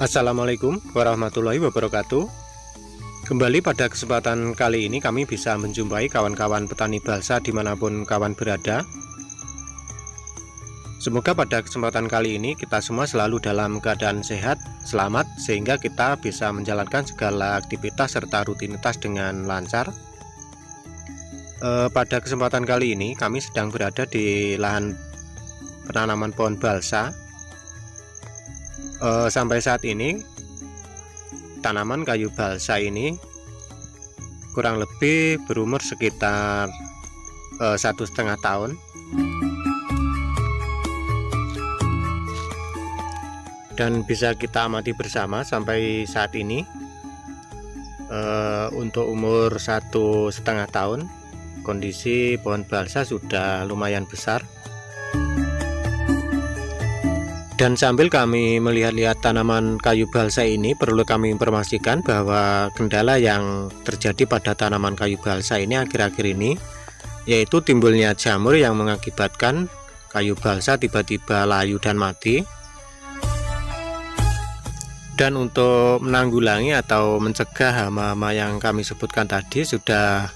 Assalamualaikum warahmatullahi wabarakatuh. Kembali pada kesempatan kali ini kami bisa menjumpai kawan-kawan petani balsa dimanapun kawan berada. Semoga pada kesempatan kali ini kita semua selalu dalam keadaan sehat, selamat, sehingga kita bisa menjalankan segala aktivitas serta rutinitas dengan lancar. Pada kesempatan kali ini kami sedang berada di lahan penanaman pohon balsa. Sampai saat ini tanaman kayu balsa ini kurang lebih berumur sekitar 1,5 tahun. Dan bisa kita amati bersama sampai saat ini untuk umur 1,5 tahun kondisi pohon balsa sudah lumayan besar. Dan sambil kami melihat-lihat tanaman kayu balsa ini, perlu kami informasikan bahwa kendala yang terjadi pada tanaman kayu balsa ini akhir-akhir ini yaitu timbulnya jamur yang mengakibatkan kayu balsa tiba-tiba layu dan mati. Dan untuk menanggulangi atau mencegah hama-hama yang kami sebutkan tadi sudah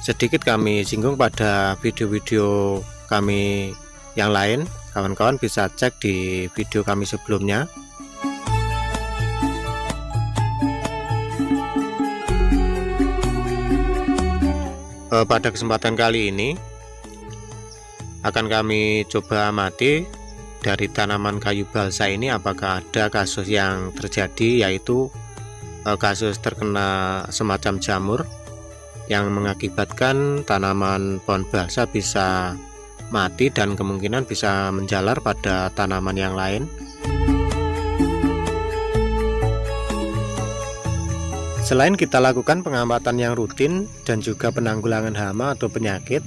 sedikit kami singgung pada video-video kami yang lain. Kawan-kawan bisa cek di video kami sebelumnya. Pada kesempatan kali ini akan kami coba amati dari tanaman kayu balsa ini apakah ada kasus yang terjadi, yaitu kasus terkena semacam jamur yang mengakibatkan tanaman pohon balsa bisa mati dan kemungkinan bisa menjalar pada tanaman yang lain. Selain kita lakukan pengamatan yang rutin dan juga penanggulangan hama atau penyakit,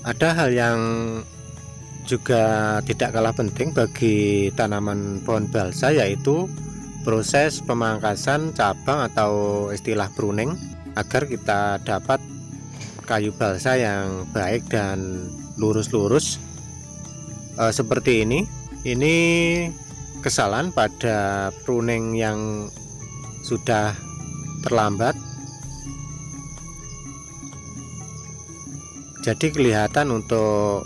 ada hal yang juga tidak kalah penting bagi tanaman pohon balsa, yaitu proses pemangkasan cabang atau istilah pruning agar kita dapat kayu balsa yang baik dan lurus-lurus seperti ini. Ini kesalahan pada pruning yang sudah terlambat, jadi kelihatan untuk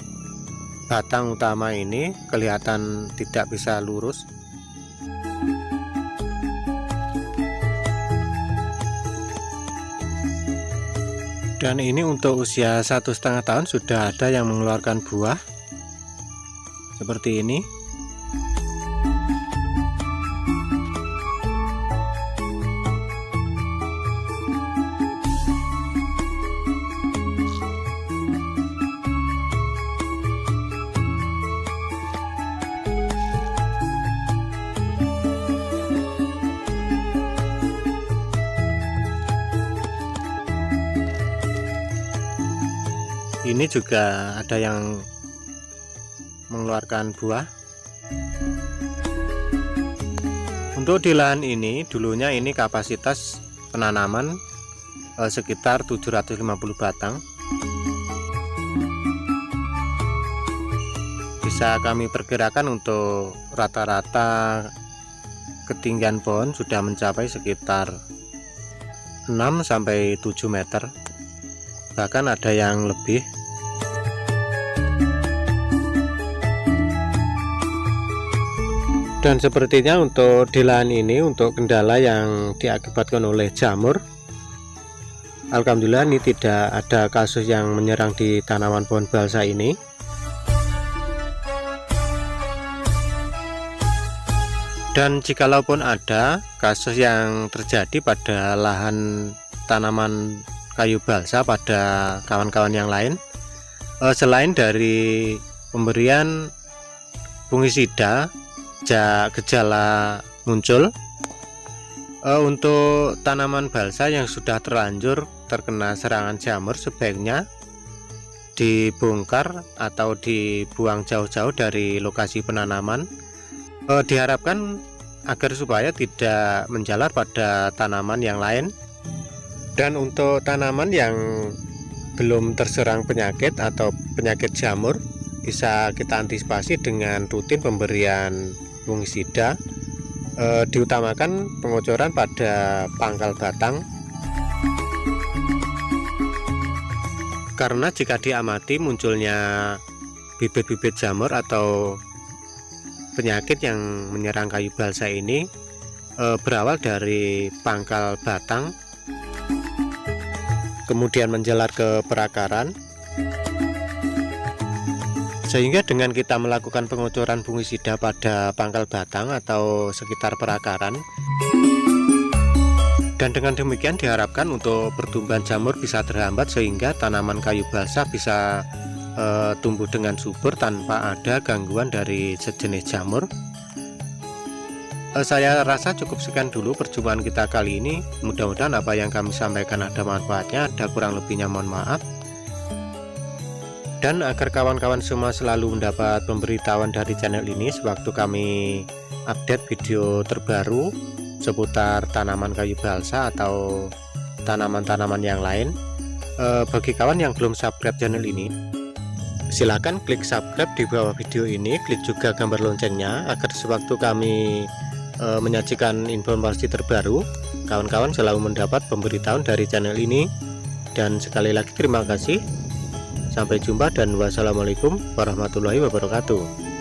batang utama ini kelihatan tidak bisa lurus. Dan ini untuk usia 1,5 tahun sudah ada yang mengeluarkan buah seperti ini. Ini juga ada yang mengeluarkan buah. Untuk di lahan ini dulunya ini kapasitas penanaman sekitar 750 batang. Bisa kami perkirakan untuk rata-rata ketinggian pohon sudah mencapai sekitar 6 sampai 7 meter. Bahkan ada yang lebih. Dan sepertinya untuk di lahan ini untuk kendala yang diakibatkan oleh jamur, alhamdulillah ini tidak ada kasus yang menyerang di tanaman pohon balsa ini. Dan jikalaupun ada kasus yang terjadi pada lahan tanaman kayu balsa pada kawan-kawan yang lain, selain dari pemberian fungisida gejala muncul, untuk tanaman balsa yang sudah terlanjur terkena serangan jamur sebaiknya dibongkar atau dibuang jauh-jauh dari lokasi penanaman. Diharapkan agar supaya tidak menjalar pada tanaman yang lain. Dan untuk tanaman yang belum terserang penyakit atau penyakit jamur, bisa kita antisipasi dengan rutin pemberian fungisida diutamakan pengocoran pada pangkal batang, karena jika diamati munculnya bibit-bibit jamur atau penyakit yang menyerang kayu balsa ini berawal dari pangkal batang, kemudian menjalar ke perakaran, sehingga dengan kita melakukan pengocoran fungisida pada pangkal batang atau sekitar perakaran, dan dengan demikian diharapkan untuk pertumbuhan jamur bisa terhambat sehingga tanaman kayu balsa bisa tumbuh dengan subur tanpa ada gangguan dari sejenis jamur. Saya rasa cukup sekian dulu perjumpaan kita kali ini. Mudah-mudahan apa yang kami sampaikan ada manfaatnya, ada kurang lebihnya mohon maaf. Dan agar kawan-kawan semua selalu mendapat pemberitahuan dari channel ini sewaktu kami update video terbaru seputar tanaman kayu balsa atau tanaman-tanaman yang lain. Bagi kawan yang belum subscribe channel ini, silahkan klik subscribe di bawah video ini, klik juga gambar loncengnya agar sewaktu kami menyajikan informasi terbaru, kawan-kawan selalu mendapat pemberitahuan dari channel ini. Dan sekali lagi terima kasih. Sampai jumpa dan wassalamualaikum warahmatullahi wabarakatuh.